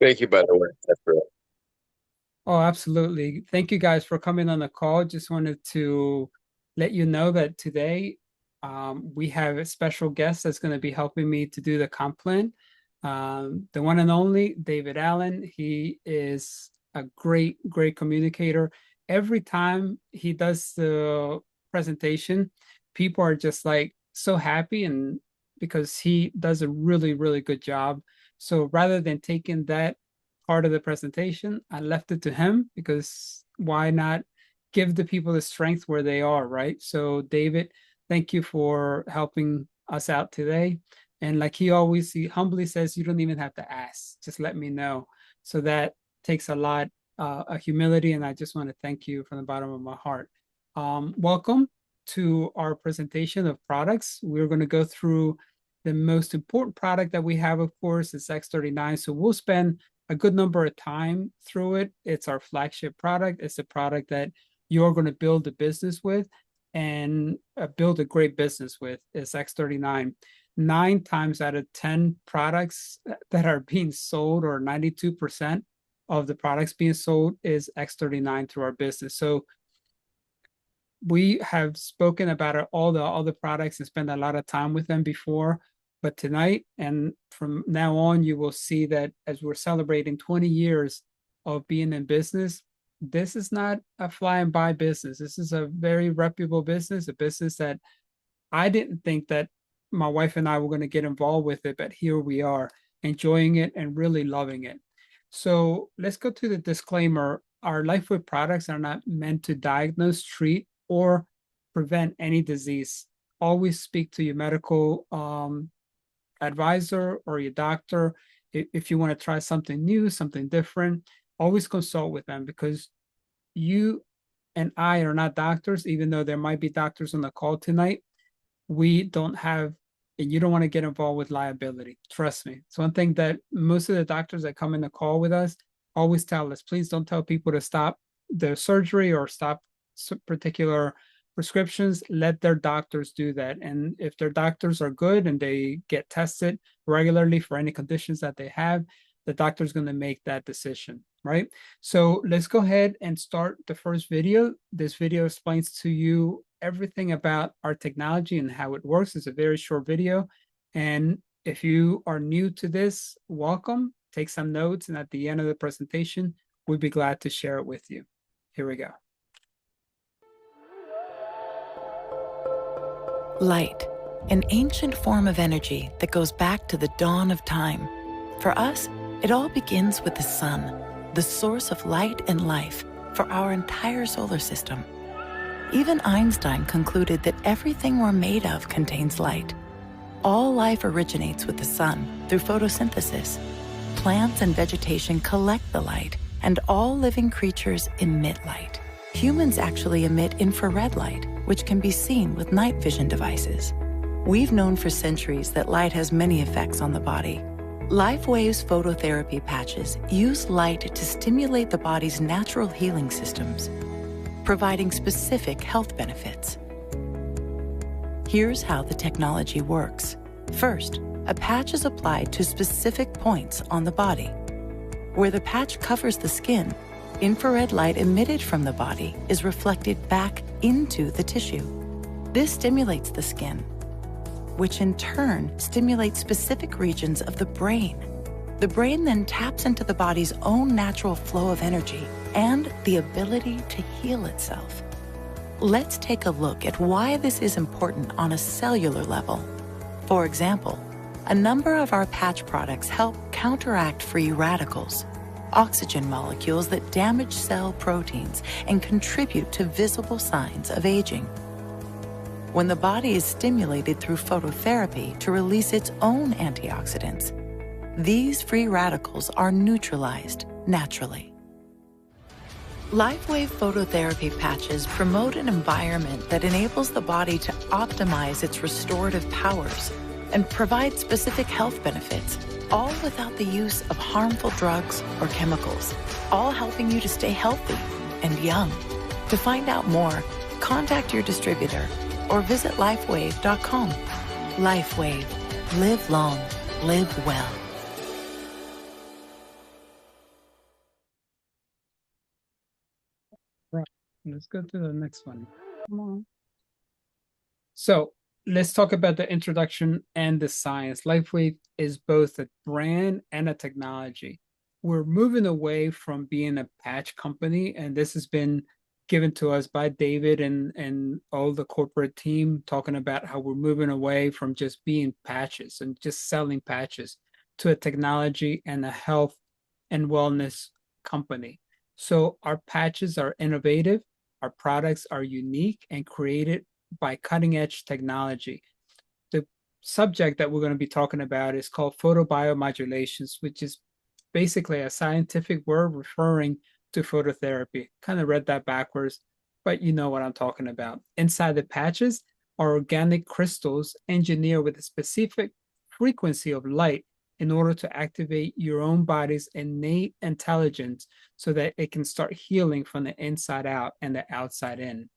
Thank you, by the way. That's great. Oh, absolutely. Thank you guys for coming on the call. Just wanted to let you know that today we have a special guest that's going to be helping me to do the comp plan. The one and only David Allen. He is a great communicator. Every time he does the presentation, people are just like so happy and because he does a really good job. So rather than taking that part of the presentation, I left it to him because why not give the people the strength where they are, right? So, David, thank you for helping us out today. And like he humbly says, you don't even have to ask, just let me know. So that takes a lot of humility. And I just want to thank you from the bottom of my heart. Welcome to our presentation of products. We're going to go through the most important product that we have, of course, is X39. So we'll spend a good number of time through it. It's our flagship product. It's a product that you're going to build a business with and build a great business with. It's X39. 9 times out of 10 products that are being sold, or 92% of the products being sold, is X39 through our business. So we have spoken about all the other products and spent a lot of time with them before, but tonight and from now on, you will see that as we're celebrating 20 years of being in business, this is not a fly and buy business. This is a very reputable business, a business that I didn't think that my wife and I were going to get involved with it, but here we are enjoying it and really loving it. So let's go to the disclaimer. Our Lifewave products are not meant to diagnose, treat, or prevent any disease. Always speak to your medical advisor or your doctor. If you want to try something new, something different, always consult with them because you and I are not doctors, even though there might be doctors on the call tonight. We don't have, and you don't want to get involved with liability. Trust me. It's one thing that most of the doctors that come in the call with us always tell us, please don't tell people to stop their surgery or stop particular prescriptions. Let their doctors do that. And if their doctors are good and they get tested regularly for any conditions that they have, the doctor's going to make that decision, right? So let's go ahead and start the first video. This video explains to you everything about our technology and how it works. It's a very short video. And if you are new to this, welcome. Take some notes. And at the end of the presentation, we'd be glad to share it with you. Here we go. Light, an ancient form of energy that goes back to the dawn of time. For us, it all begins with the sun, the source of light and life for our entire solar system. Even Einstein concluded that everything we're made of contains light. All life originates with the sun through photosynthesis. Plants and vegetation collect the light, and all living creatures emit light. Humans actually emit infrared light, which can be seen with night vision devices. We've known for centuries that light has many effects on the body. Lifewave's phototherapy patches use light to stimulate the body's natural healing systems, providing specific health benefits. Here's how the technology works. First, a patch is applied to specific points on the body. Where the patch covers the skin, infrared light emitted from the body is reflected back into the tissue. This stimulates the skin, which in turn stimulates specific regions of the brain. The brain then taps into the body's own natural flow of energy and the ability to heal itself. Let's take a look at why this is important on a cellular level. For example, a number of our patch products help counteract free radicals, oxygen molecules that damage cell proteins and contribute to visible signs of aging. When the body is stimulated through phototherapy to release its own antioxidants, these free radicals are neutralized naturally. Lifewave phototherapy patches promote an environment that enables the body to optimize its restorative powers and provide specific health benefits, all without the use of harmful drugs or chemicals, all helping you to stay healthy and young. To find out more, contact your distributor or visit lifewave.com. Lifewave. Live long. Live well. Let's go to the next one. Come on. So let's talk about the introduction and the science. Lifewave is both a brand and a technology. We're moving away from being a patch company, and this has been given to us by David and all the corporate team, talking about how we're moving away from just being patches and just selling patches to a technology and a health and wellness company. So our patches are innovative, our products are unique and created by cutting edge technology. The subject that we're going to be talking about is called photobiomodulations, which is basically a scientific word referring to phototherapy. Kind of read that backwards, but you know what I'm talking about. Inside the patches are organic crystals engineered with a specific frequency of light in order to activate your own body's innate intelligence so that it can start healing from the inside out and the outside in.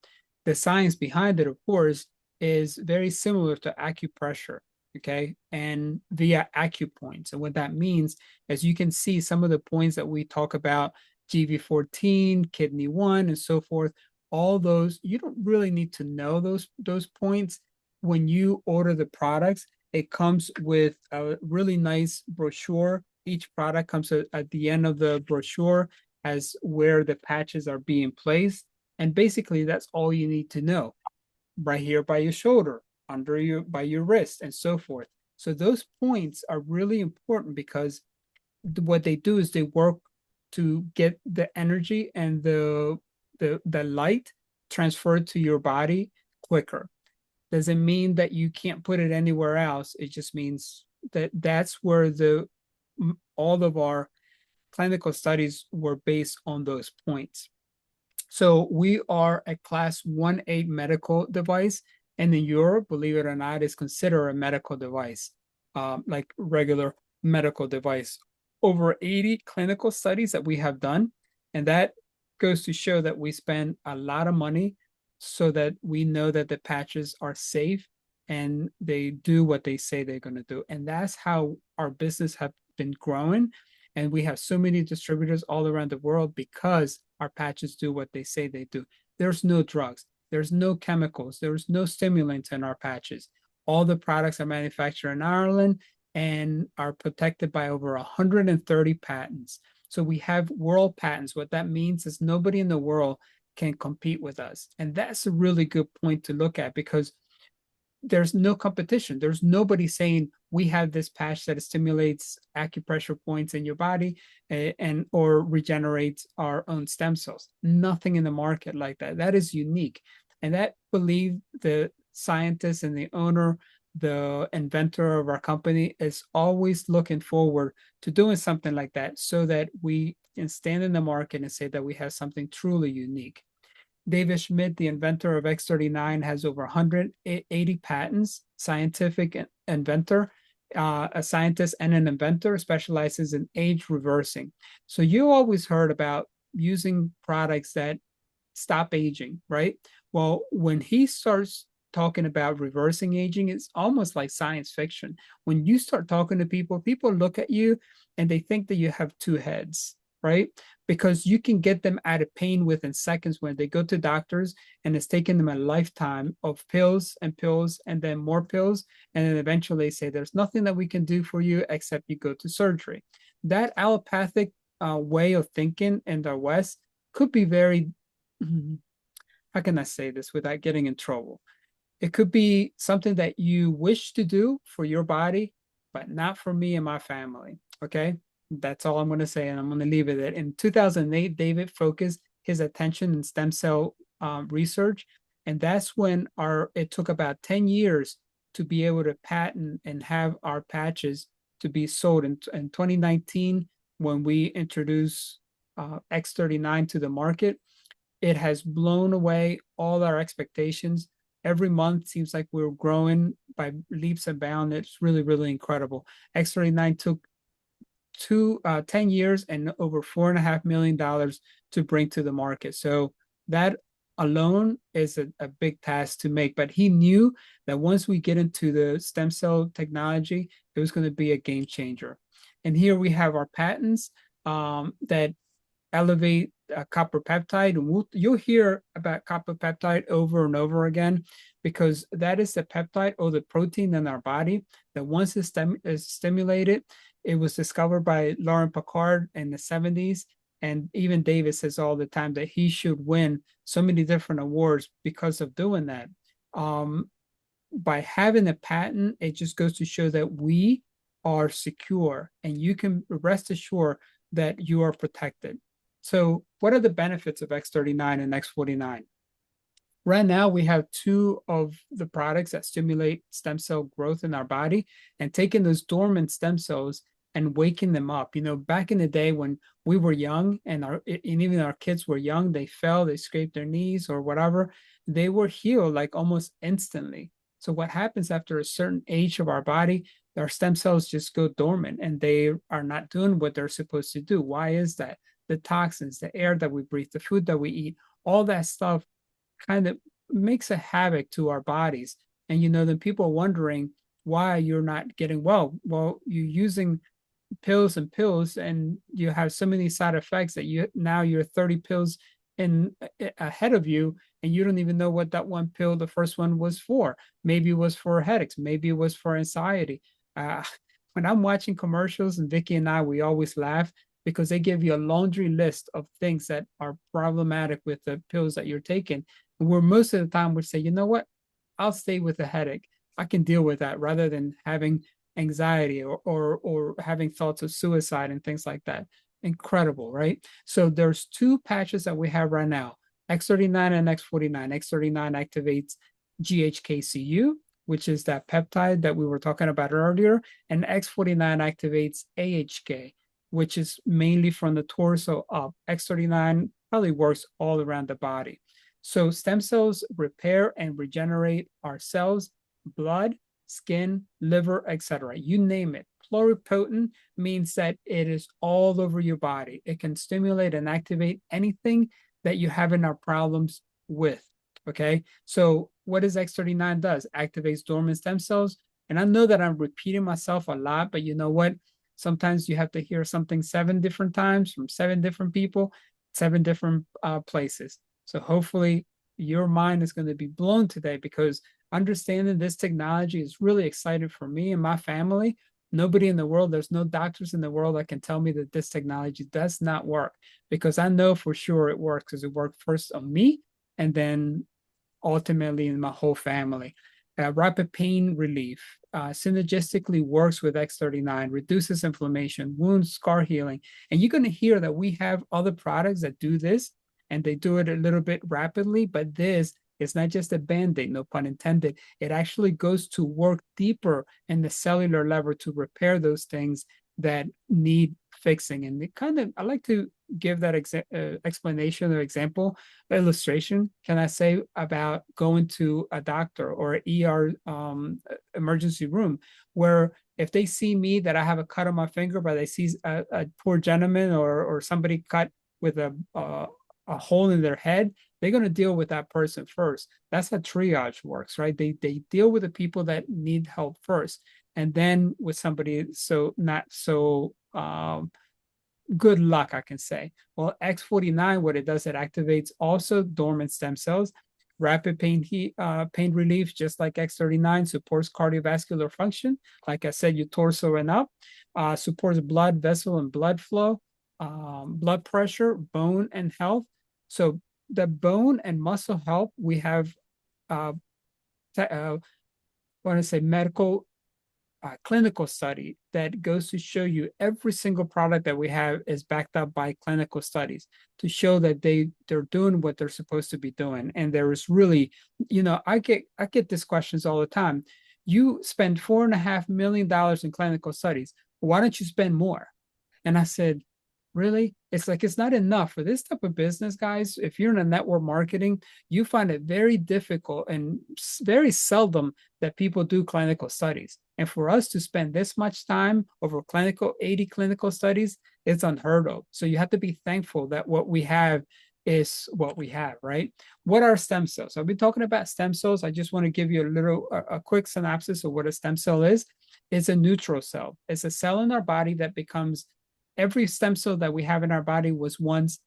The science behind it, of course, is very similar to acupressure, okay, and via acupoints. And what that means, as you can see, some of the points that we talk about, GV14, kidney 1, and so forth, all those, you don't really need to know those points. When you order the products, it comes with a really nice brochure. Each product comes at the end of the brochure as where the patches are being placed. And basically, that's all you need to know. Right here by your shoulder, by your wrist, and so forth. So those points are really important because what they do is they work to get the energy and the light transferred to your body quicker. Doesn't mean that you can't put it anywhere else. It just means that that's where all of our clinical studies were based on those points. So we are a class 1A medical device, and in Europe, believe it or not, is considered a medical device, like regular medical device. Over 80 clinical studies that we have done, and that goes to show that we spend a lot of money so that we know that the patches are safe and they do what they say they're going to do. And that's how our business have been growing. And we have so many distributors all around the world because our patches do what they say they do. There's no drugs, there's no chemicals, there's no stimulants in our patches. All the products are manufactured in Ireland and are protected by over 130 patents. So we have world patents. What that means is nobody in the world can compete with us. And that's a really good point to look at because there's no competition. There's nobody saying we have this patch that stimulates acupressure points in your body and or regenerates our own stem cells. Nothing in the market like that. That is unique. And that believe the scientist and the owner, the inventor of our company is always looking forward to doing something like that so that we can stand in the market and say that we have something truly unique. David Schmidt, the inventor of X39, has over 180 patents, scientific inventor, a scientist and an inventor, specializes in age reversing. So you always heard about using products that stop aging, right? Well, when he starts talking about reversing aging, it's almost like science fiction. When you start talking to people, people look at you and they think that you have two heads, right? Because you can get them out of pain within seconds when they go to doctors and it's taken them a lifetime of pills and then more pills. And then eventually they say, there's nothing that we can do for you except you go to surgery. That allopathic way of thinking in the West could be very, how can I say this without getting in trouble? It could be something that you wish to do for your body, but not for me and my family. Okay. That's all I'm going to say. And I'm going to leave it at. In 2008, David focused his attention in stem cell research. And that's when it took about 10 years to be able to patent and have our patches to be sold. In 2019, when we introduced X39 to the market, it has blown away all our expectations. Every month seems like we're growing by leaps and bounds. It's really, really incredible. X39 took 10 years and over $4.5 million to bring to the market. So that alone is a big task to make. But he knew that once we get into the stem cell technology, it was going to be a game changer. And here we have our patents that elevate copper peptide. And you'll hear about copper peptide over and over again, because that is the peptide or the protein in our body that once it's stimulated, it was discovered by Lauren Picard in the 70s. And even David says all the time that he should win so many different awards because of doing that. By having a patent, it just goes to show that we are secure, and you can rest assured that you are protected. So what are the benefits of X39 and X49? Right now, we have two of the products that stimulate stem cell growth in our body, and taking those dormant stem cells and waking them up. You know, back in the day when we were young and even our kids were young, they fell, they scraped their knees or whatever, they were healed like almost instantly. So what happens after a certain age of our body, our stem cells just go dormant and they are not doing what they're supposed to do. Why is that? The toxins, the air that we breathe, the food that we eat, all that stuff kind of makes a havoc to our bodies. And, you know, then people are wondering why you're not getting well. Well, you're using pills and you have so many side effects that you're 30 pills in ahead of you, and you don't even know what that one pill, the first one, was for. Maybe it was for headaches, maybe it was for anxiety. When I'm watching commercials, and Vicky and I, we always laugh because they give you a laundry list of things that are problematic with the pills that you're taking. And where most of the time we say, you know what, I'll stay with the headache. I can deal with that rather than having anxiety or having thoughts of suicide and things like that. Incredible, right? So there's two patches that we have right now, X39 and X49. X39 activates GHKCU, which is that peptide that we were talking about earlier, and X49 activates AHK, which is mainly from the torso up. X39 probably works all around the body. So stem cells repair and regenerate our cells, blood, skin, liver, etc. You name it. Pluripotent means that it is all over your body. It can stimulate and activate anything that you have in our problems with. Okay. So what does X39 does? Activates dormant stem cells. And I know that I'm repeating myself a lot, but you know what? Sometimes you have to hear something 7 different times from 7 different people, 7 different places. So hopefully your mind is going to be blown today, because understanding this technology is really exciting for me and my family. Nobody in the world, there's no doctors in the world that can tell me that this technology does not work, because I know for sure it works, because it worked first on me and then ultimately in my whole family. Rapid pain relief synergistically works with X39, reduces inflammation, wound scar healing. And you're going to hear that we have other products that do this, and they do it a little bit rapidly, but this is not just a Band-Aid, no pun intended. It actually goes to work deeper in the cellular level to repair those things that need fixing. And it kind of, I like to give that explanation or example, illustration, can I say, about going to a doctor or an ER emergency room, where if they see me that I have a cut on my finger, but they see a poor gentleman or somebody cut with a hole in their head, they're going to deal with that person first. That's how triage works, right? They deal with the people that need help first, and then with somebody so not so good luck, I can say. Well, X49, what it does, it activates also dormant stem cells, rapid pain relief, just like X39, supports cardiovascular function. Like I said, your torso and up, supports blood vessel and blood flow, blood pressure, bone and health. So the bone and muscle health, we have, I want to say, medical clinical study that goes to show you every single product that we have is backed up by clinical studies to show that they're doing what they're supposed to be doing. And there is really, you know, I get these questions all the time. You spend $4.5 million in clinical studies. Why don't you spend more? And I said, really? It's like, it's not enough for this type of business, guys. If you're in a network marketing, you find it very difficult and very seldom that people do clinical studies. And for us to spend this much time over 80 clinical studies, it's unheard of. So you have to be thankful that what we have is what we have, right? What are stem cells? I've been talking about stem cells. I just want to give you a quick synopsis of what a stem cell is. It's a neutral cell. It's a cell in our body that becomes every stem cell that we have in our body was once,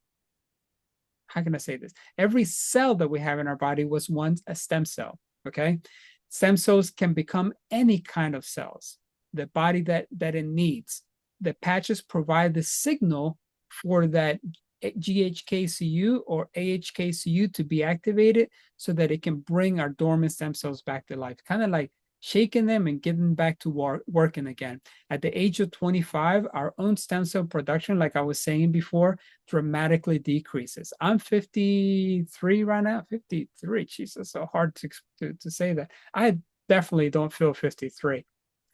how can I say this? Every cell that we have in our body was once a stem cell. Okay. Stem cells can become any kind of cells, the body that it needs. The patches provide the signal for that GHKCU or AHKCU to be activated so that it can bring our dormant stem cells back to life, kind of like shaking them and getting back to working again. At the age of 25, our own stem cell production, like I was saying before, dramatically decreases. I'm 53 right now, 53. Jesus, so hard to say that. I definitely don't feel 53. I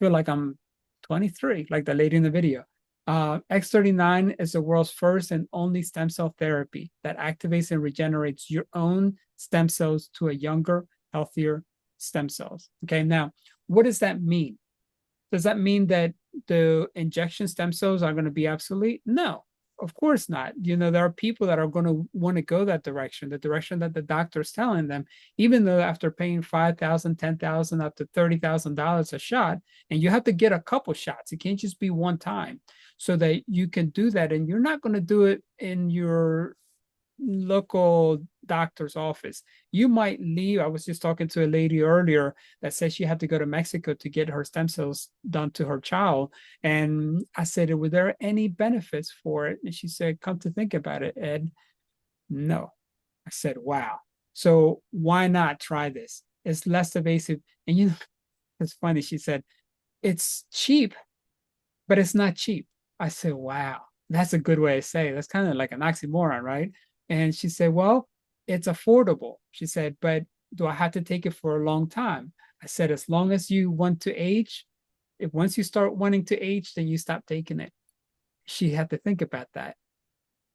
feel like I'm 23, like the lady in the video. X39 is the world's first and only stem cell therapy that activates and regenerates your own stem cells to a younger, healthier stem cells. Okay, now, what does that mean? Does that mean that the injection stem cells are going to be obsolete? No, of course not. You know, there are people that are going to want to go that direction, the direction that the doctor is telling them, even though after paying $5,000, $10,000, up to $30,000 a shot, and you have to get a couple shots. It can't just be one time, so that you can do that. And you're not going to do it in your local doctor's office. You might leave. I was just talking to a lady earlier that said she had to go to Mexico to get her stem cells done to her child. And I said, were there any benefits for it? And she said, come to think about it, Ed, no. I said, wow. So why not try this? It's less invasive. And you know, it's funny. She said, it's cheap, but it's not cheap. I said, wow, that's a good way to say it. That's kind of like an oxymoron, right? And she said, well, it's affordable. She said, but do I have to take it for a long time? I said, as long as you want to age, if once you start wanting to age, then you stop taking it. She had to think about that.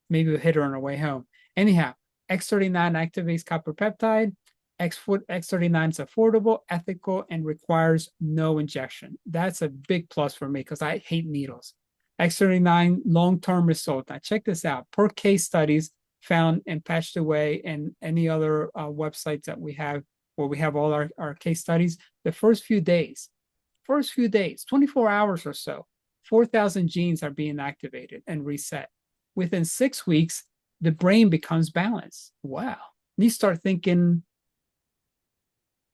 Maybe we'll hit her on her way home. Anyhow, X39 activates copper peptide. X39 is affordable, ethical, and requires no injection. That's a big plus for me because I hate needles. X39 long-term result. Now check this out. Per case studies found and patched away and any other websites that we have where we have all our case studies, the first few days, 24 hours or so, 4,000 genes are being activated and reset. Within 6 weeks, the brain becomes balanced. Wow. And you start thinking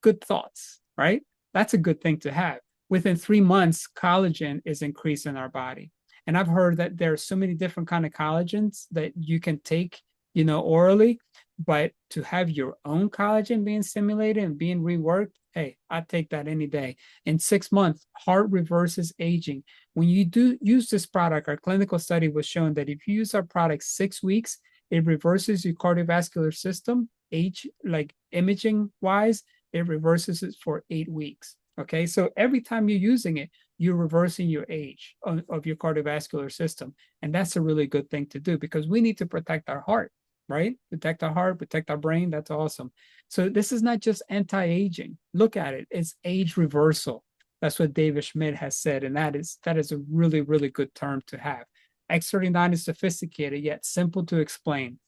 good thoughts, right? That's a good thing to have. Within 3 months, collagen is increased in our body. And I've heard that there are so many different kind of collagens that you can take, you know, orally, but to have your own collagen being stimulated and being reworked, hey, I'd take that any day. In 6 months, heart reverses aging. When you do use this product, our clinical study was shown that if you use our product 6 weeks, it reverses your cardiovascular system, age, like imaging wise, it reverses it for 8 weeks. Okay, so every time you're using it, you're reversing your age of your cardiovascular system. And that's a really good thing to do because we need to protect our heart, right? Protect our heart, protect our brain. That's awesome. So this is not just anti-aging. Look at it. It's age reversal. That's what David Schmidt has said. And that is a really, really good term to have. X39 is sophisticated, yet simple to explain.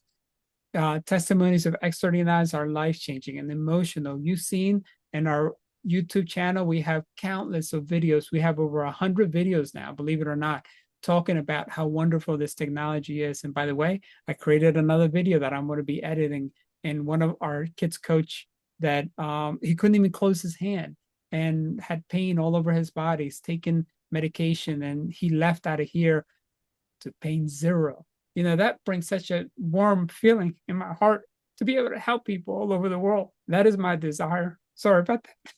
Testimonies of X39s are life-changing and emotional. You've seen in our YouTube channel, we have countless of videos. We have over 100 videos now, believe it or not, talking about how wonderful this technology is. And by the way, I created another video that I'm going to be editing. And one of our kids' coach that he couldn't even close his hand and had pain all over his body. He's taking medication and he left out of here to pain zero. You know, that brings such a warm feeling in my heart to be able to help people all over the world. That is my desire. Sorry about that.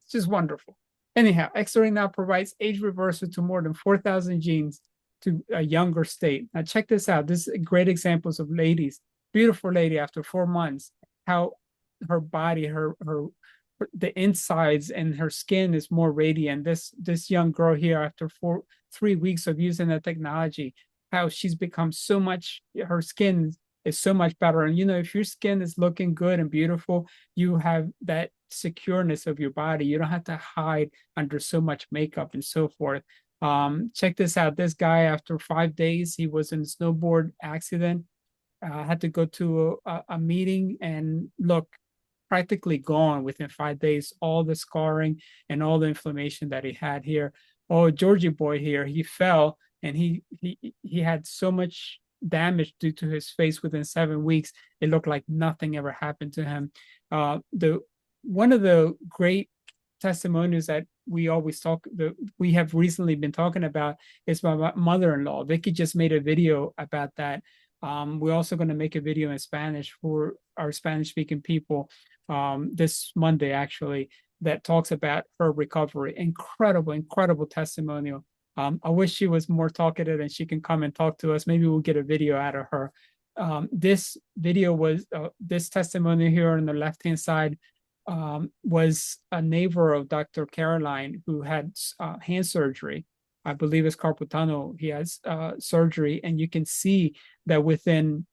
It's just wonderful. Anyhow, X39 now provides age reversal to more than 4,000 genes to a younger state. Now check this out. This is great examples of ladies, beautiful lady after 4 months, how her body, the insides and her skin is more radiant. This young girl here after 3 weeks of using the technology, how she's become so much, her skin is so much better. And you know, if your skin is looking good and beautiful, you have that secureness of your body. You don't have to hide under so much makeup and so forth. Check this out. This guy, after 5 days, he was in a snowboard accident, had to go to a meeting and look, practically gone within 5 days, all the scarring and all the inflammation that he had here. Oh, Georgie boy here, he fell and he had so much damage due to his face within 7 weeks. It looked like nothing ever happened to him. The one of the great testimonials that we have recently been talking about is my mother-in-law. Vicky just made a video about that. We're also going to make a video in Spanish for our Spanish-speaking people this Monday, actually, that talks about her recovery. Incredible testimonial. I wish she was more talkative and she can come and talk to us. Maybe we'll get a video out of her. This video was this testimony here on the left-hand side was a neighbor of Dr. Caroline who had hand surgery. I believe it's carpal tunnel. He has surgery, and you can see that within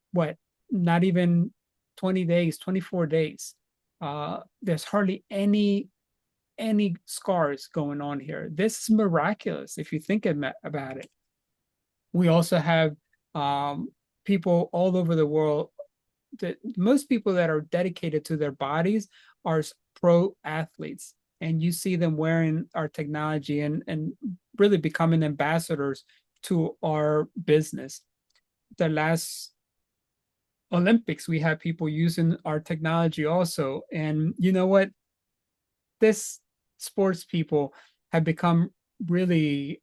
not even 20 days, 24 days, there's hardly any scars going on here. This is miraculous if you think about it. We also have people all over the world. Most people that are dedicated to their bodies are pro athletes, and you see them wearing our technology and really becoming ambassadors to our business. The last Olympics, we had people using our technology also. And you know what? This sports people have become really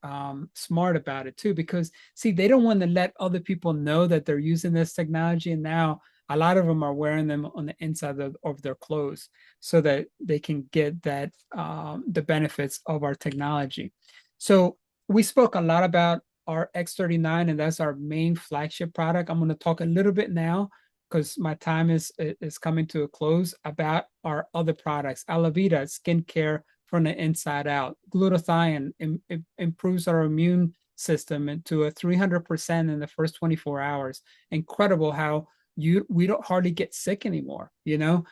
smart about it too, because see, they don't want to let other people know that they're using this technology. And now a lot of them are wearing them on the inside of their clothes so that they can get that the benefits of our technology. So we spoke a lot about our X39, and that's our main flagship product. I'm going to talk a little bit now, because my time is coming to a close, about our other products. Alavita, skincare from the inside out. Glutathione improves our immune system into a 300% in the first 24 hours. Incredible how we don't hardly get sick anymore, you know.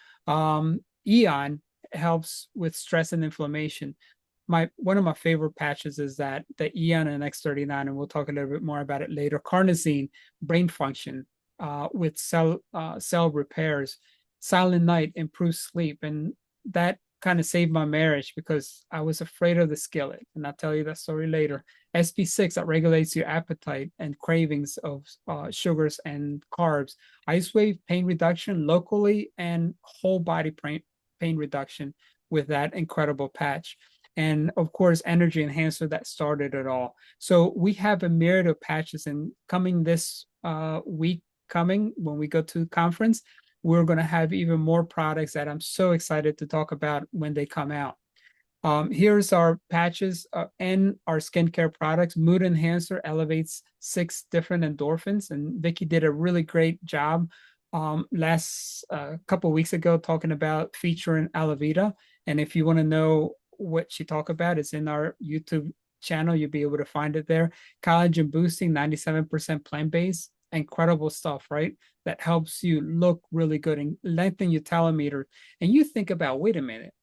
Eon helps with stress and inflammation. One of my favorite patches is that the Eon and X39, and we'll talk a little bit more about it later. Carnosine, brain function with cell repairs. Silent Night improves sleep, and that kind of saved my marriage because I was afraid of the skillet, and I'll tell you that story later. SP6, that regulates your appetite and cravings of sugars and carbs. Icewave, pain reduction locally and whole body pain reduction with that incredible patch. And of course, energy enhancer that started it all. So we have a myriad of patches, and coming this week, when we go to the conference, we're going to have even more products that I'm so excited to talk about when they come out. Here's our patches and our skincare products. Mood Enhancer elevates 6 different endorphins, and Vicky did a really great job last couple of weeks ago talking about featuring Alavita. And if you want to know what she talked about, it's in our YouTube channel. You'll be able to find it there. Collagen boosting, 97% plant-based. Incredible stuff, right? That helps you look really good and lengthen your telomere. And you think about, wait a minute,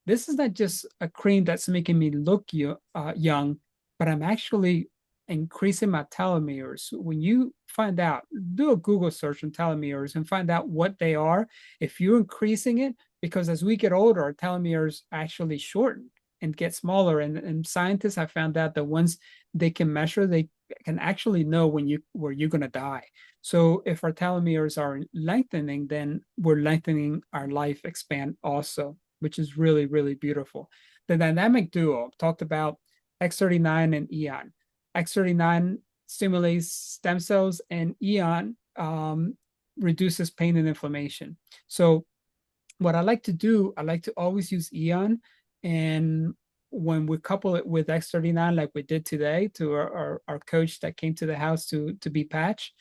this is not just a cream that's making me look young, but I'm actually increasing my telomeres. When you find out, do a Google search on telomeres and find out what they are. If you're increasing it, because as we get older, our telomeres actually shorten and get smaller. And scientists have found out that once they can measure, they can actually know where you're going to die. So if our telomeres are lengthening, then we're lengthening our life expand also, which is really, really beautiful. The dynamic duo talked about X39 and Eon. X39 stimulates stem cells, and Eon reduces pain and inflammation. So what I like to do, I like to always use Eon, and when we couple it with X39, like we did today, to our coach that came to the house to be patched,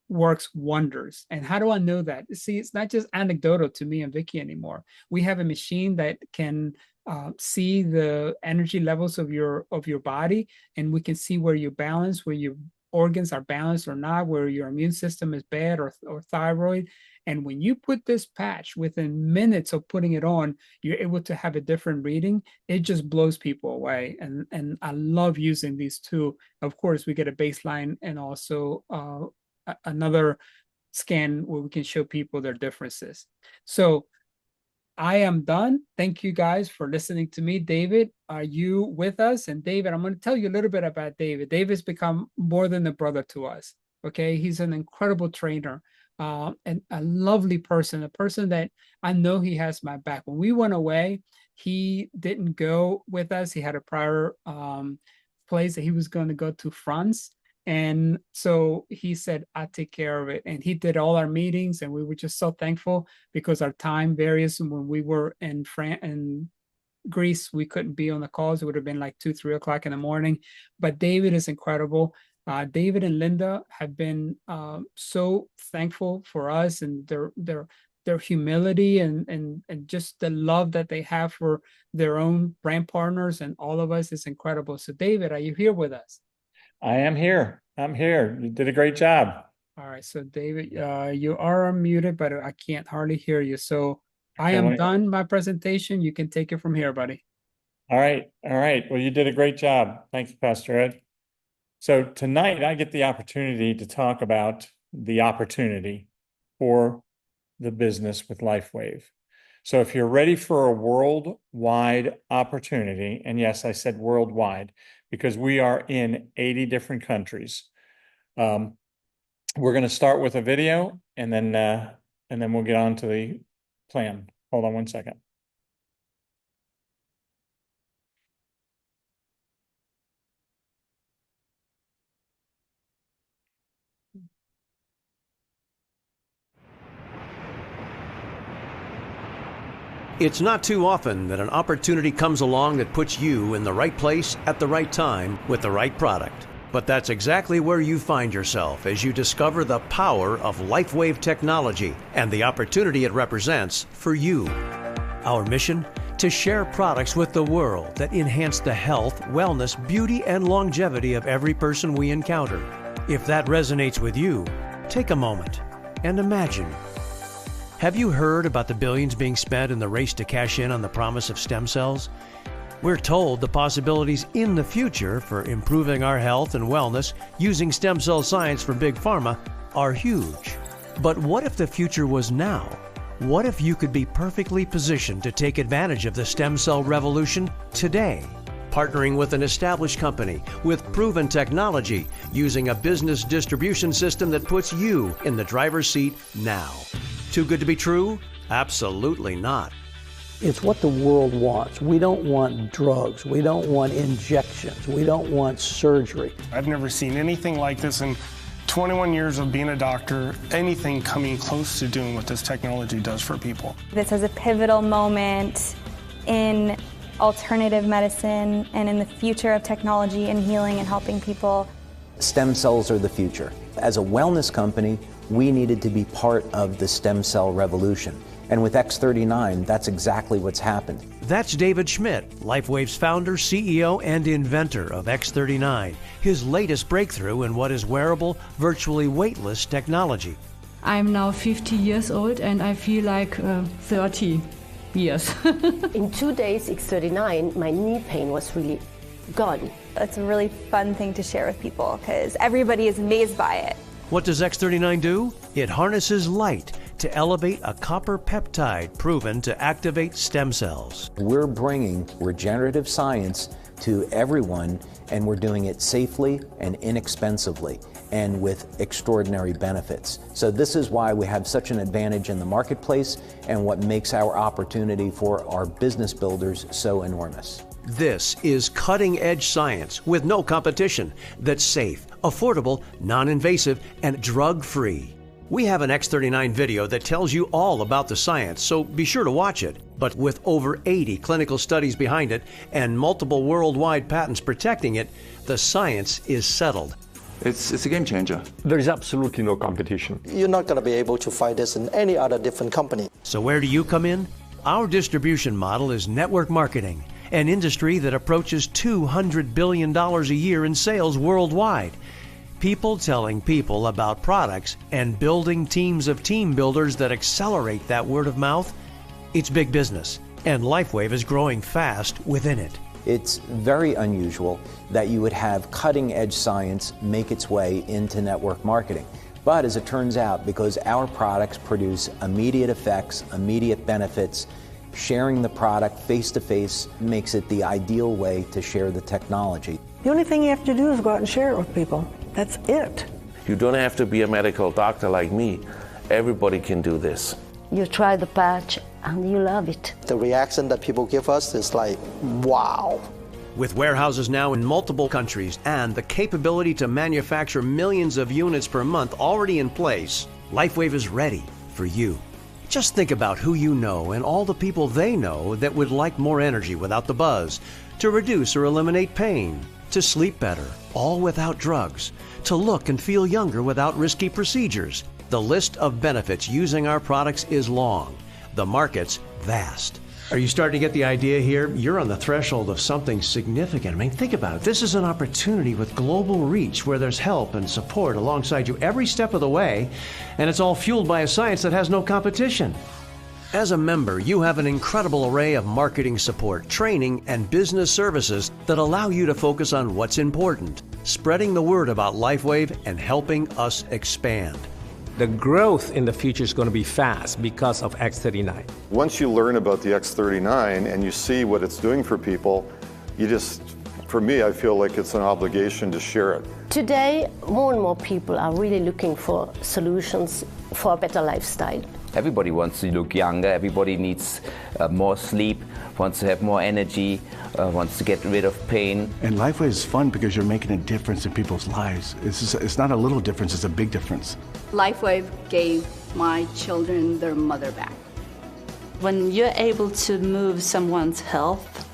works wonders. And how do I know that? See, it's not just anecdotal to me and Vicky anymore. We have a machine that can see the energy levels of your body, and we can see where you balance, where your organs are balanced or not, where your immune system is bad or thyroid. And when you put this patch, within minutes of putting it on, you're able to have a different reading. It just blows people away. And I love using these two. Of course, we get a baseline and also another scan where we can show people their differences. So I am done. Thank you guys for listening to me. David, are you with us? And David, I'm going to tell you a little bit about David. David's become more than a brother to us. Okay. He's an incredible trainer, and a lovely person, a person that I know he has my back. When we went away, he didn't go with us. He had a prior place that he was going to go to France. And so he said, I take care of it. And he did all our meetings, and we were just so thankful because our time varies. When we were in France and Greece, we couldn't be on the calls. It would have been like 2, 3 o'clock in the morning. But David is incredible. David and Linda have been so thankful for us, and their humility and just the love that they have for their own brand partners and all of us is incredible. So David, are you here with us? I am here. I'm here. You did a great job. All right. So David, you are unmuted, but I can't hardly hear you. So I Okay, am done my presentation. You can take it from here, buddy. All right. All right. Well, you did a great job. Thanks, Pastor Ed. So tonight I get the opportunity to talk about the opportunity for the business with Lifewave. So if you're ready for a worldwide opportunity, and yes, I said worldwide because we are in 80 different countries. We're going to start with a video, and then we'll get on to the plan. Hold on one second. It's not too often that an opportunity comes along that puts you in the right place at the right time with the right product. But that's exactly where you find yourself as you discover the power of Lifewave technology and the opportunity it represents for you. Our mission? To share products with the world that enhance the health, wellness, beauty, and longevity of every person we encounter. If that resonates with you, take a moment and imagine. Have you heard about the billions being spent in the race to cash in on the promise of stem cells? We're told the possibilities in the future for improving our health and wellness using stem cell science for big pharma are huge. But what if the future was now? What if you could be perfectly positioned to take advantage of the stem cell revolution today? Partnering with an established company with proven technology, using a business distribution system that puts you in the driver's seat now. Too good to be true? Absolutely not. It's what the world wants. We don't want drugs. We don't want injections. We don't want surgery. I've never seen anything like this in 21 years of being a doctor, anything coming close to doing what this technology does for people. This is a pivotal moment in alternative medicine and in the future of technology and healing and helping people. Stem cells are the future. As a wellness company, we needed to be part of the stem cell revolution. And with X39, that's exactly what's happened. That's David Schmidt, Lifewave's founder, CEO, and inventor of X39, his latest breakthrough in what is wearable, virtually weightless technology. I'm now 50 years old and I feel like 30 years. In 2 days, X39, my knee pain was really gone. It's a really fun thing to share with people because everybody is amazed by it. What does X39 do? It harnesses light to elevate a copper peptide proven to activate stem cells. We're bringing regenerative science to everyone, and we're doing it safely and inexpensively and with extraordinary benefits. So this is why we have such an advantage in the marketplace and what makes our opportunity for our business builders so enormous. This is cutting-edge science with no competition that's safe, affordable, non-invasive, and drug-free. We have an X39 video that tells you all about the science, so be sure to watch it. But with over 80 clinical studies behind it and multiple worldwide patents protecting it, the science is settled. It's a game changer. There's absolutely no competition. You're not going to be able to find this in any other different company. So where do you come in? Our distribution model is network marketing, an industry that approaches $200 billion a year in sales worldwide. People telling people about products and building teams of team builders that accelerate that word of mouth. It's big business, and Lifewave is growing fast within it. It's very unusual that you would have cutting-edge science make its way into network marketing. But as it turns out, because our products produce immediate effects, immediate benefits, Sharing the product face-to-face makes it the ideal way to share the technology. The only thing you have to do is go out and share it with people. That's it. You don't have to be a medical doctor like me. Everybody can do this. You try the patch and you love it. The reaction that people give us is like, wow. With warehouses now in multiple countries and the capability to manufacture millions of units per month already in place, Lifewave is ready for you. Just think about who you know and all the people they know that would like more energy without the buzz, to reduce or eliminate pain, to sleep better, all without drugs, to look and feel younger without risky procedures. The list of benefits using our products is long. The market's vast. Are you starting to get the idea here? You're on the threshold of something significant. I mean, think about it. This is an opportunity with global reach where there's help and support alongside you every step of the way, and it's all fueled by a science that has no competition. As a member, you have an incredible array of marketing support, training, and business services that allow you to focus on what's important, spreading the word about Lifewave and helping us expand. The growth in the future is going to be fast because of X39. Once you learn about the X39 and you see what it's doing for people, for me, I feel like it's an obligation to share it. Today, more and more people are really looking for solutions for a better lifestyle. Everybody wants to look younger, everybody needs more sleep, wants to have more energy, wants to get rid of pain. And Lifewave is fun because you're making a difference in people's lives. It's not a little difference, it's a big difference. Lifewave gave my children their mother back. When you're able to move someone's health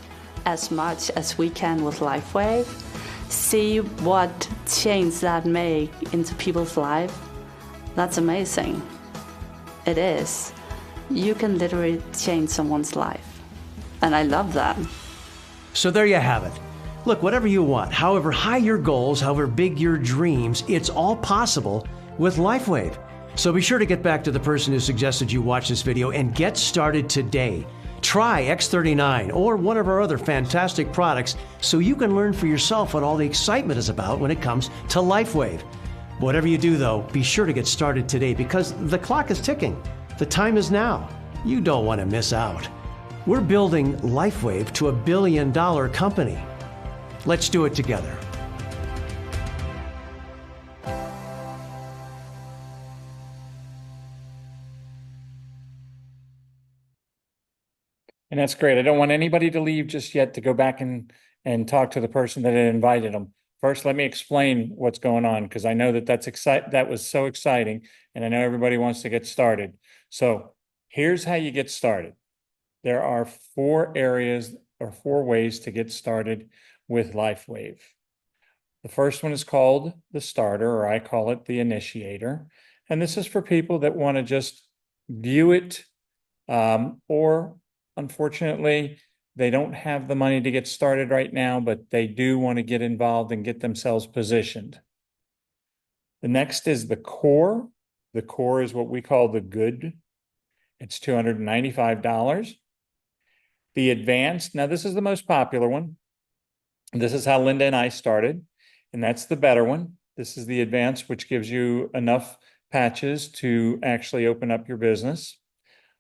as much as we can with Lifewave, see what change that make into people's life, that's amazing. It is. You can literally change someone's life. And I love that. So there you have it. Look, whatever you want, however high your goals, however big your dreams, it's all possible with Lifewave. So be sure to get back to the person who suggested you watch this video and get started today. Try X39 or one of our other fantastic products so you can learn for yourself what all the excitement is about when it comes to Lifewave. Whatever you do, though, be sure to get started today because the clock is ticking. The time is now. You don't want to miss out. We're building Lifewave to $1 billion company. Let's do it together. And that's great. I don't want anybody to leave just yet to go back and talk to the person that had invited them. First, let me explain what's going on because I know that was so exciting and I know everybody wants to get started. So here's how you get started. There are 4 areas or 4 ways to get started with Lifewave. The first one is called the starter, or I call it the initiator. And this is for people that want to just view it or unfortunately, they don't have the money to get started right now, but they do want to get involved and get themselves positioned. The next is the core. The core is what we call the good. It's $295. The advanced, now this is the most popular one. This is how Linda and I started, and that's the better one. This is the advanced, which gives you enough patches to actually open up your business.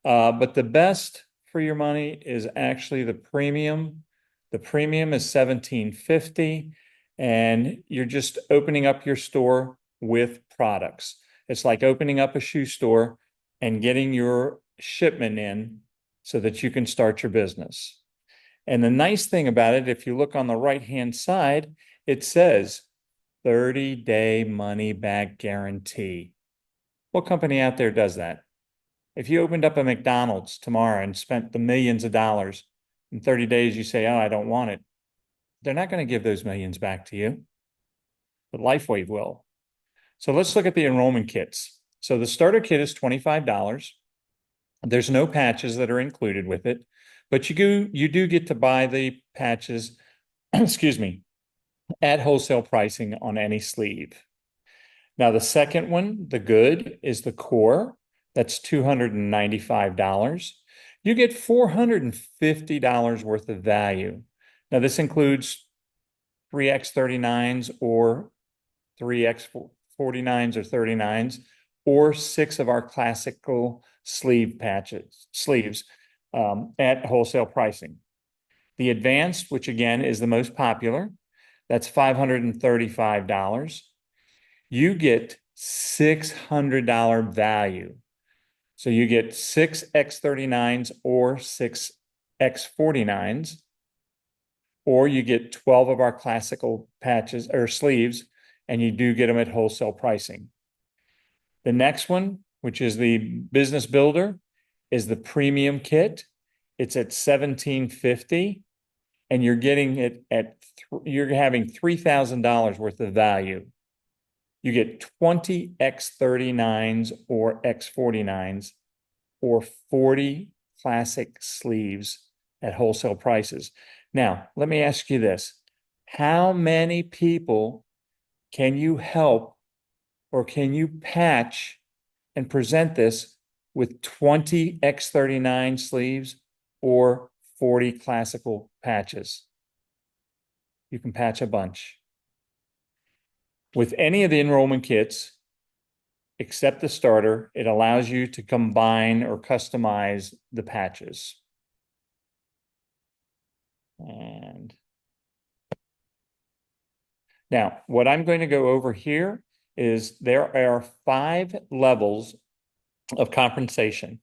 But the best for your money is actually the premium. The premium is $1,750, and you're just opening up your store with products. It's like opening up a shoe store and getting your shipment in so that you can start your business. And the nice thing about it, if you look on the right-hand side, it says 30-day money-back guarantee. What company out there does that? If you opened up a McDonald's tomorrow and spent the millions of dollars, in 30 days you say, oh, I don't want it, they're not going to give those millions back to you. But Lifewave will. So let's look at the enrollment kits. So the starter kit is $25. There's no patches that are included with it, but you do get to buy the patches, excuse me, at wholesale pricing on any sleeve. Now the second one, the good, is the core. That's $295. You get $450 worth of value. Now, this includes 3 X39s or 3 X49s or 39s, or 6 of our classical sleeves. at wholesale pricing. The advanced, which again is the most popular, that's $535. You get $600 value. So you get 6 X39s or 6 X49s, or you get 12 of our classical patches or sleeves, and you do get them at wholesale pricing. The next one, which is the business builder, is the premium kit. It's at $1,750, and you're getting it at you're having $3,000 worth of value. You get 20 X39s or X49s or 40 classic sleeves at wholesale prices. Now, let me ask you this. How many people can you help or can you patch and present this with 20 X39 sleeves or 40 classical patches? You can patch a bunch. With any of the enrollment kits, except the starter, it allows you to combine or customize the patches. And now, what I'm going to go over here is there are 5 levels of compensation.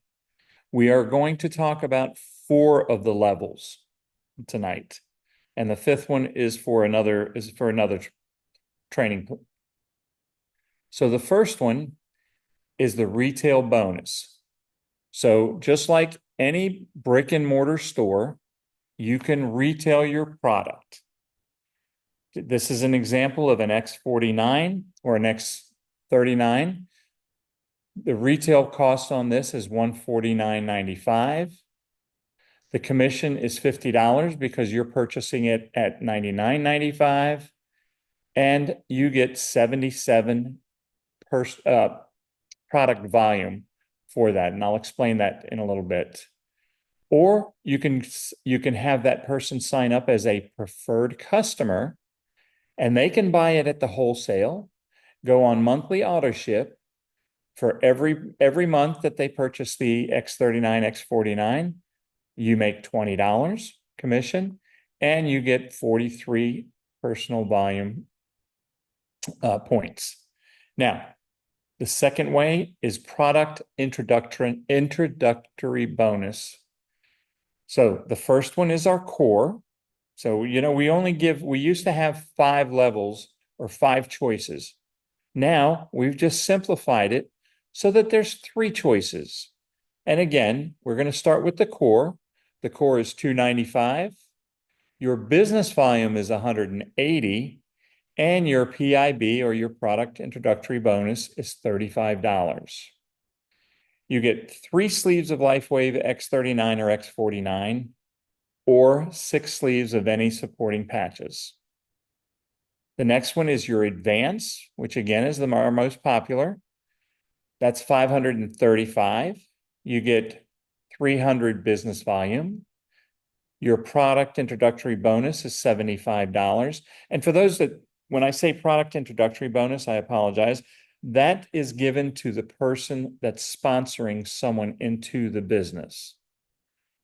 We are going to talk about 4 of the levels tonight, and the 5th one is for another training. So the first one is the retail bonus. So just like any brick and mortar store, you can retail your product. This is an example of an X49 or an X39. The retail cost on this is $149.95. The commission is $50 because you're purchasing it at $99.95, and you get 77 product volume for that, and I'll explain that in a little bit. Or you can have that person sign up as a preferred customer, and they can buy it at the wholesale, go on monthly auto ship. For every month that they purchase the X39, X49, you make $20 commission, and you get 43 personal volume points. Now, the second way is product introductory bonus. So the first one is our core. So, we used to have 5 levels or 5 choices. Now we've just simplified it so that there's 3 choices. And again, we're going to start with the core. The core is $295. Your business volume is $180. And your PIB, or your product introductory bonus, is $35. You get 3 sleeves of Lifewave X39 or X49, or 6 sleeves of any supporting patches. The next one is your advance, which again is our most popular. That's $535. You get 300 business volume. Your product introductory bonus is $75. And for those that, when I say product introductory bonus, I apologize. That is given to the person that's sponsoring someone into the business.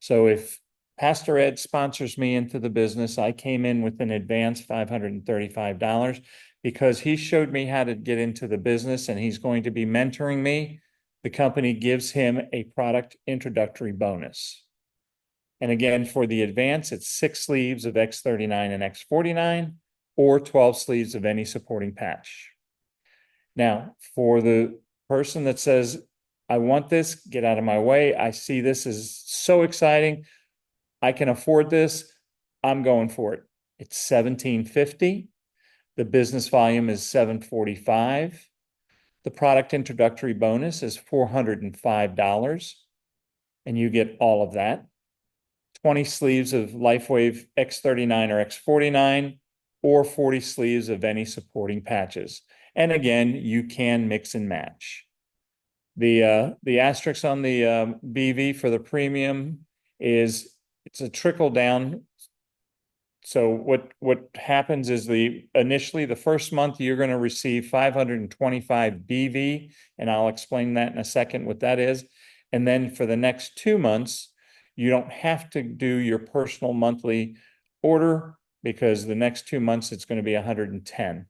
So if Pastor Ed sponsors me into the business, I came in with an advance $535 because he showed me how to get into the business and he's going to be mentoring me. The company gives him a product introductory bonus. And again, for the advance, it's 6 sleeves of X39 and X49 or 12 sleeves of any supporting patch. Now, for the person that says, I want this, get out of my way. I see this as so exciting. I can afford this. I'm going for it. It's $1,750. The business volume is $745. The product introductory bonus is $405. And you get all of that. 20 sleeves of Lifewave X39 or X49, or 40 sleeves of any supporting patches. And again, you can mix and match. The asterisk on the BV for the premium is it's a trickle down. So what happens is initially the first month you're going to receive 525 BV, and I'll explain that in a second what that is. And then for the next 2 months, You don't have to do your personal monthly order because the next 2 months it's going to be 110.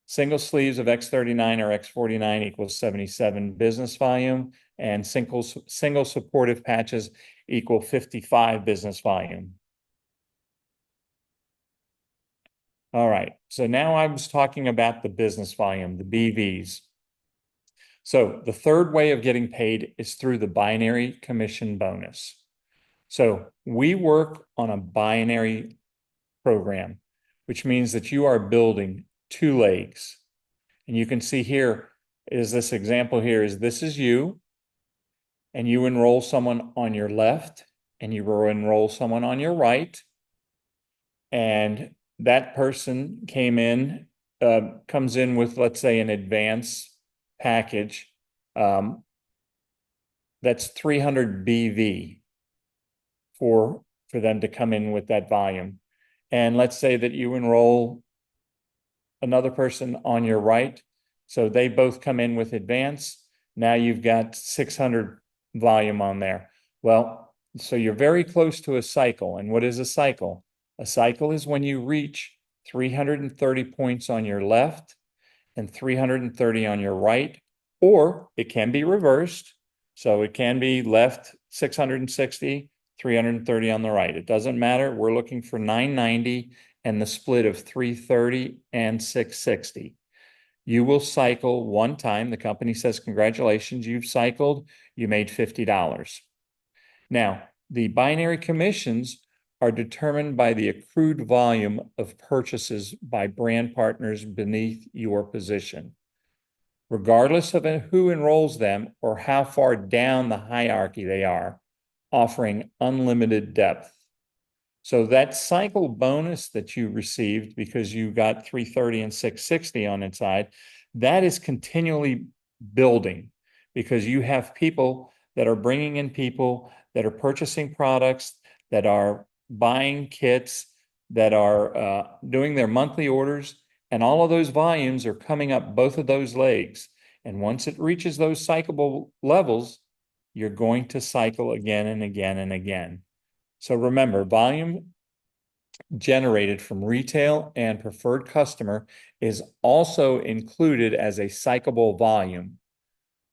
Single sleeves of X39 or X49 equals 77 business volume, and single supportive patches equal 55 business volume. All right, so now I was talking about the business volume, the BVs. So the third way of getting paid is through the binary commission bonus. So we work on a binary program, which means that you are building 2 legs. And you can see here is this example here is this is you, and you enroll someone on your left, and you will enroll someone on your right. And that person comes in with, let's say, an advance package that's 300 BV for them to come in with that volume. And let's say that you enroll another person on your right, so they both come in with advance. Now you've got 600 volume on there. Well, so you're very close to a cycle. And what is a cycle? A cycle is when you reach 330 points on your left and 330 on your right, or it can be reversed. So it can be left 660, 330 on the right. It doesn't matter. We're looking for 990 and the split of 330 and 660. You will cycle one time. The company says, congratulations, you've cycled. You made $50. Now, the binary commissions are determined by the accrued volume of purchases by brand partners beneath your position, regardless of who enrolls them or how far down the hierarchy they are, offering unlimited depth. So that cycle bonus that you received because you got 330 and 660 on its side, that is continually building because you have people that are bringing in people that are purchasing products, that are buying kits, that are doing their monthly orders, and all of those volumes are coming up both of those legs. And once it reaches those cyclable levels, you're going to cycle again and again and again. So remember, volume generated from retail and preferred customer is also included as a cyclable volume.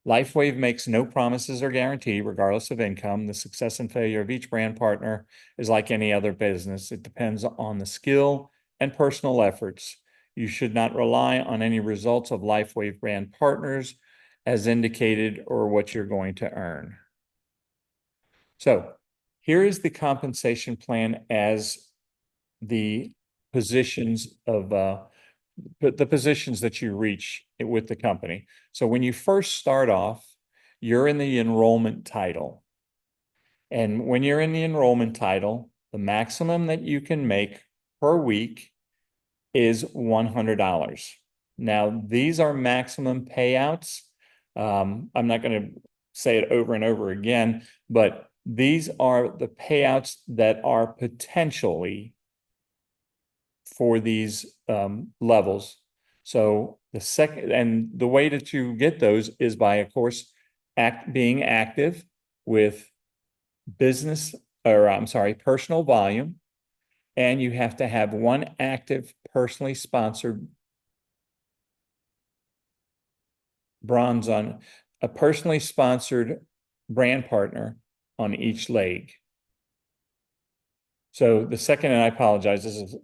Lifewave makes no promises or guarantee, regardless of income. The success and failure of each brand partner is like any other business. It depends on the skill and personal efforts. You should not rely on any results of Lifewave brand partners as indicated or what you're going to earn. So here is the compensation plan as the positions of the positions that you reach with the company. So when you first start off, you're in the enrollment title. And when you're in the enrollment title, the maximum that you can make per week is $100. Now, these are maximum payouts. I'm not going to say it over and over again, but these are the payouts that are potentially for these levels. So the way that you get those is by, of course, being active with personal volume, and you have to have one active personally sponsored bronze on a personally sponsored brand partner on each leg. So the second, and I apologize, this is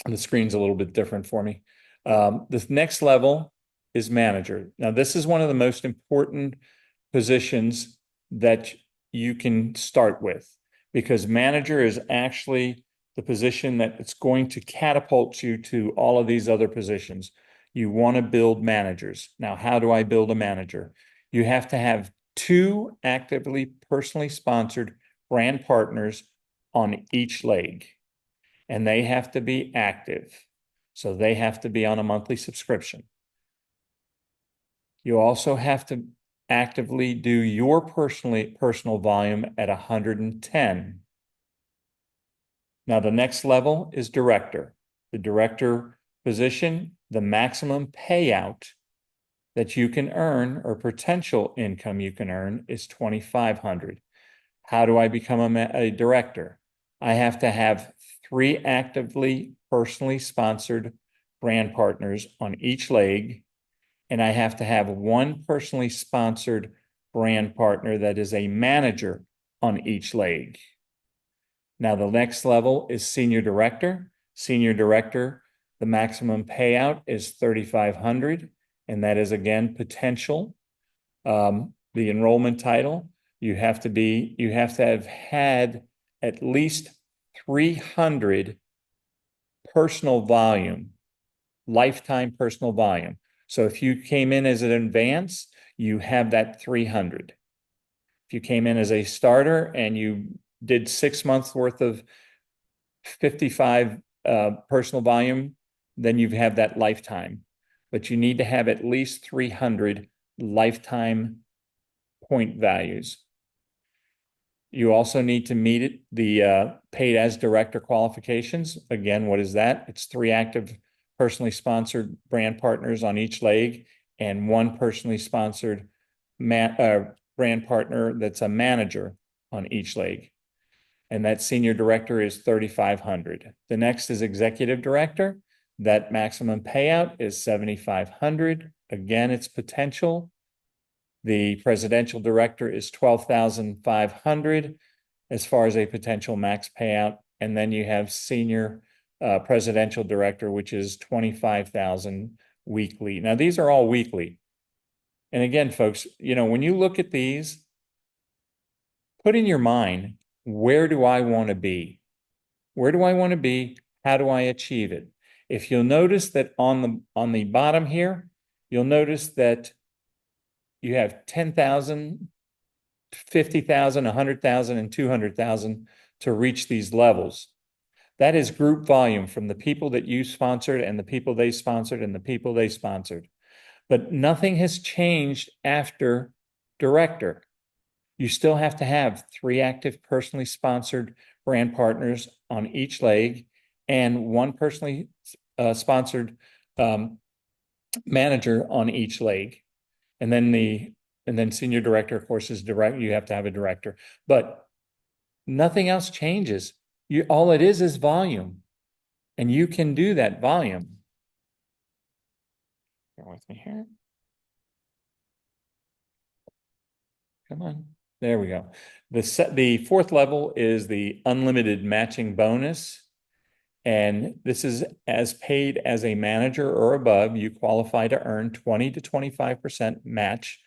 the screen's a little bit different for me. This next level is manager. Now, this is one of the most important positions that you can start with because manager is actually the position that it's going to catapult you to all of these other positions. You want to build managers. Now, how do I build a manager? You have to have 2 actively personally sponsored brand partners on each leg. And they have to be active. So they have to be on a monthly subscription. You also have to actively do your personal volume at 110. Now, the next level is director. The director position, the maximum payout that you can earn or potential income you can earn is $2,500. How do I become a director? I have to have 3 actively personally sponsored brand partners on each leg, and I have to have 1 personally sponsored brand partner that is a manager on each leg. Now, the next level is senior director. Senior director, the maximum payout is $3,500, and that is again potential. The enrollment title, you have to have had at least 300 personal volume, lifetime personal volume. So if you came in as an advance, you have that 300. If you came in as a starter and you did 6 months worth of 55 personal volume, then you have that lifetime. But you need to have at least 300 lifetime point values. You also need to meet the paid as director qualifications. Again, what is that? It's 3 active personally sponsored brand partners on each leg and 1 personally sponsored brand partner that's a manager on each leg. And that senior director is $3,500. The next is executive director. That maximum payout is $7,500. Again, it's potential. The presidential director is $12,500 as far as a potential max payout. And then you have senior presidential director, which is $25,000 weekly. Now, these are all weekly. And again, folks, when you look at these, put in your mind, where do I want to be? Where do I want to be? How do I achieve it? If you'll notice that on the bottom here, you'll notice that you have 10,000, 50,000, 100,000, and 200,000 to reach these levels. That is group volume from the people that you sponsored and the people they sponsored and the people they sponsored. But nothing has changed after director. You still have to have 3 active personally sponsored brand partners on each leg and 1 personally sponsored manager on each leg. And then senior director, of course, is direct. You have to have a director, but nothing else changes. All it is volume, and you can do that volume. Bear with me here. Come on. There we go. The 4th level is the unlimited matching bonus. And this is as paid as a manager or above, you qualify to earn 20 to 25% match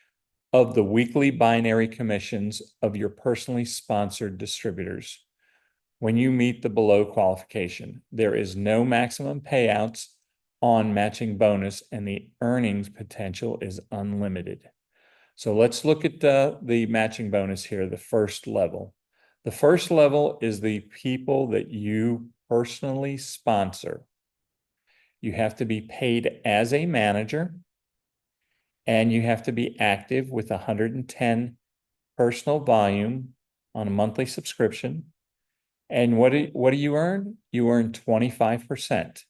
of the weekly binary commissions of your personally sponsored distributors. When you meet the below qualification, there is no maximum payouts on matching bonus, and the earnings potential is unlimited. So let's look at the matching bonus here, the 1st level. The 1st level is the people that you personally sponsor. You have to be paid as a manager, and you have to be active with 110 personal volume on a monthly subscription. And what do you earn? You earn 25%.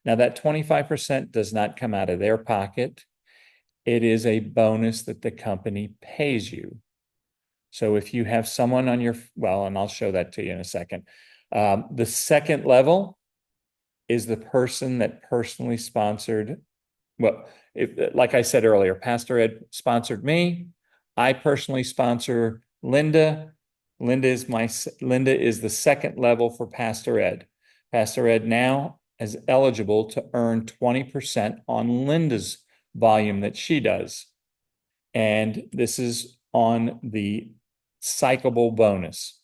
Now, that 25% does not come out of their pocket. It is a bonus that the company pays you. So if you have someone on your, and I'll show that to you in a second. The 2nd level is the person that personally sponsored. Like I said earlier, Pastor Ed sponsored me. I personally sponsor Linda. Linda is the 2nd level for Pastor Ed. Pastor Ed now is eligible to earn 20% on Linda's volume that she does. And this is on the cyclable bonus.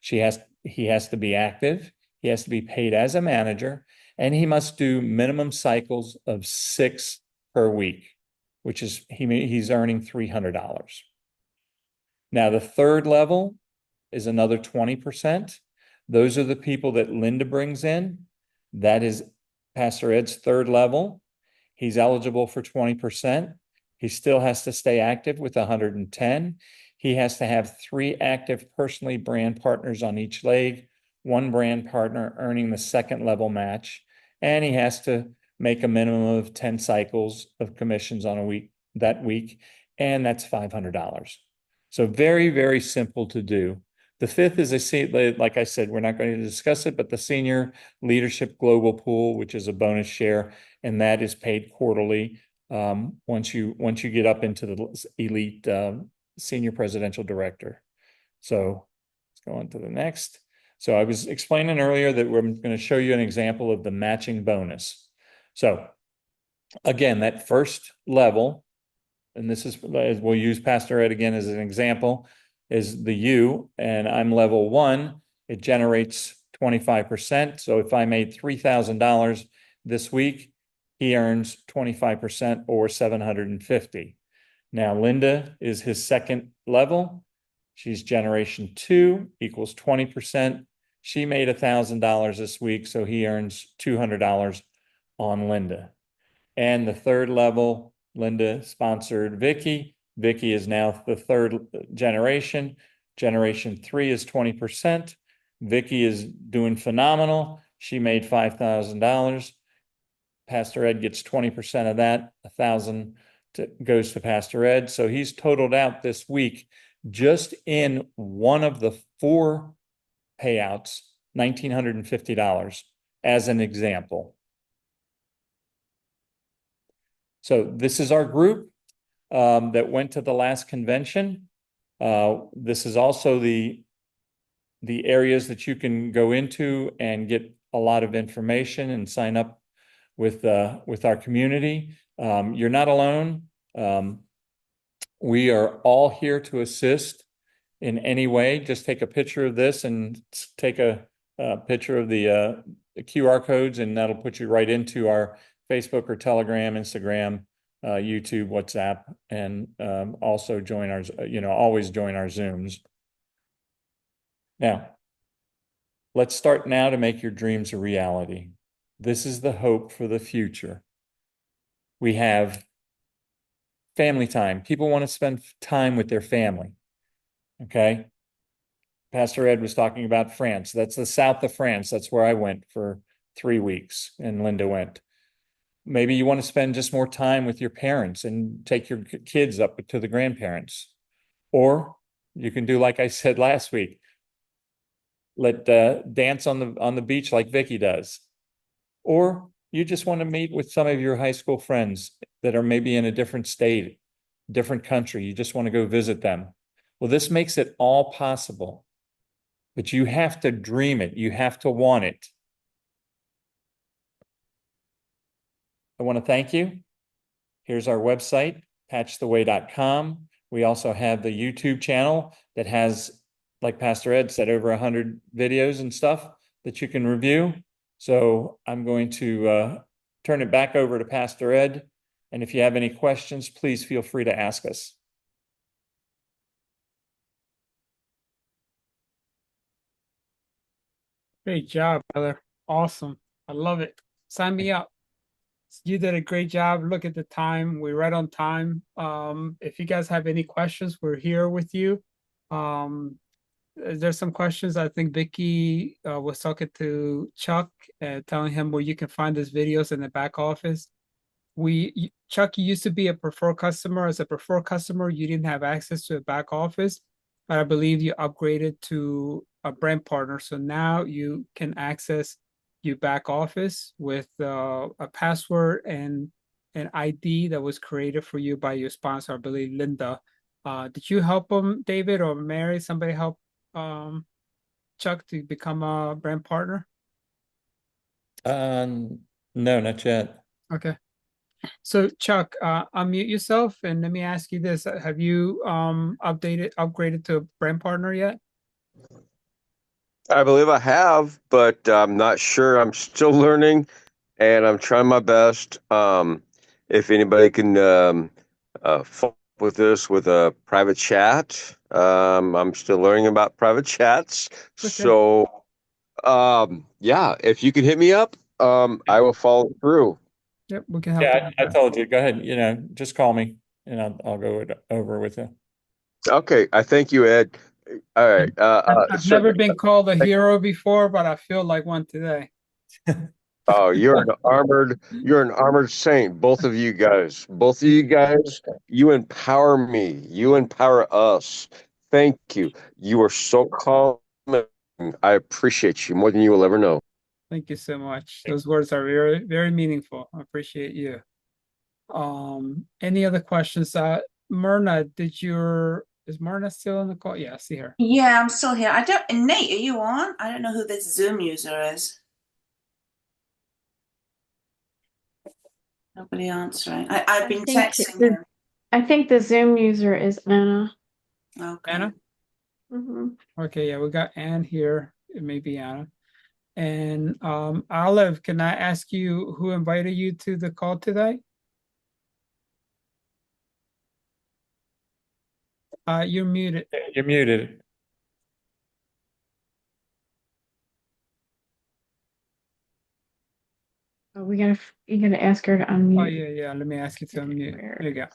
He has to be active. He has to be paid as a manager, and he must do minimum cycles of 6 per week, which is he's earning $300. Now, the 3rd level is another 20%. Those are the people that Linda brings in. That is Pastor Ed's 3rd level. He's eligible for 20%. He still has to stay active with 110. He has to have 3 active personally brand partners on each leg, 1 brand partner earning the 2nd level match, and he has to make a minimum of 10 cycles of commissions on that week, and that's $500. So very, very simple to do. The fifth is like I said, we're not going to discuss it, but the Senior Leadership Global Pool, which is a bonus share, and that is paid quarterly once you get up into the elite Senior Presidential Director. So let's go on to the next. So I was explaining earlier that we're going to show you an example of the matching bonus. So again, that first level, and this is, we'll use Pastor Ed again as an example, is the U, and I'm level 1. It generates 25%. So if I made $3,000 this week, he earns 25% or $750. Now Linda is his second level. She's generation 2, equals 20%. She made $1,000 this week, so he earns $200 on Linda. And the third level, Linda sponsored Vicky. Vicky is now the third generation. Generation 3 is 20%. Vicky is doing phenomenal. She made $5,000. Pastor Ed gets 20% of that. $1,000 goes to Pastor Ed. So he's totaled out this week, just in one of the 4 payouts, $1,950 as an example. So this is our group that went to the last convention. This is also the areas that you can go into and get a lot of information and sign up with our community. You're not alone. We are all here to assist in any way. Just take a picture of this and take a picture of the QR codes, and that'll put you right into our Facebook or Telegram, Instagram, YouTube, WhatsApp, and also join our, always join our Zooms. Now, let's start now to make your dreams a reality. This is the hope for the future. We have family time. People want to spend time with their family. Okay. Pastor Ed was talking about France. That's the south of France. That's where I went for 3 weeks, and Linda went. Maybe you want to spend just more time with your parents and take your kids up to the grandparents. Or you can do like I said last week, let dance on the beach like Vicky does. Or you just want to meet with some of your high school friends that are maybe in a different state, different country. You just want to go visit them. Well, this makes it all possible, but you have to dream it. You have to want it. I want to thank you. Here's our website, patchtheway.com. We also have the YouTube channel that has, like Pastor Ed said, over 100 videos and stuff that you can review. So I'm going to turn it back over to Pastor Ed. And if you have any questions, please feel free to ask us. Great job, brother. Awesome. I love it. Sign me up. You did a great job. Look at the time. We're right on time. If you guys have any questions, we're here with you. There's some questions. I think Vicky was talking to Chuck, telling him where you can find his videos in the back office. Chuck, you used to be a preferred customer. As a preferred customer, you didn't have access to a back office, but I believe you upgraded to a brand partner. So now you can access your back office with a password and an ID that was created for you by your sponsor, I believe Linda. Did you help them, David or Mary? Somebody help Chuck to become a brand partner? No, not yet. Okay. So Chuck, unmute yourself and let me ask you this. Have you upgraded to a brand partner yet? I believe I have, but I'm not sure. I'm still learning, and I'm trying my best. If anybody can follow up with this with a private chat, I'm still learning about private chats. Okay. So, yeah, if you can hit me up, I will follow through. Yep, we can help. Yeah, I told you. Go ahead. Just call me, and I'll go over with you. Okay, I thank you, Ed. All right. I've never been called a hero before, but I feel like one today. Oh, you're an armored saint. Both of you guys, you empower me. You empower us. Thank you. You are so calm. I appreciate you more than you will ever know. Thank you so much. Those words are very, very meaningful. I appreciate you. Any other questions? Myrna, is Myrna still on the call? Yeah, I see her. Yeah, I'm still here. Nate, are you on? I don't know who this Zoom user is. Nobody answering. I've been texting him. I think the Zoom user is Anna. Okay. Anna? Okay, yeah, we got Ann here. It may be Anna. And Olive, can I ask you who invited you to the call today? You're muted. You're muted. Oh, you're gonna ask her to unmute. Oh yeah. Let me ask you to unmute. There you go.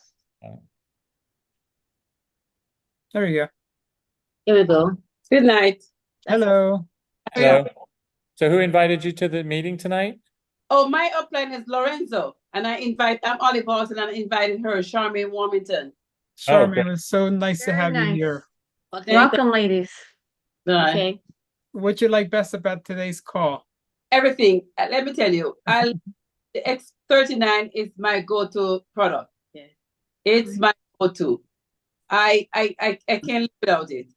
There you go. Here we go. Good night. Hello. Hello. So who invited you to the meeting tonight? Oh, my upline is Lorenzo, and I'm Olive Austin, and I invited her, Charmaine Warmington. Charmaine, it was so nice to have you here. Welcome, ladies. Okay. What you like best about today's call? Everything. Let me tell you, the X39 is my go-to product. Yeah. It's my go-to. I can't live without it.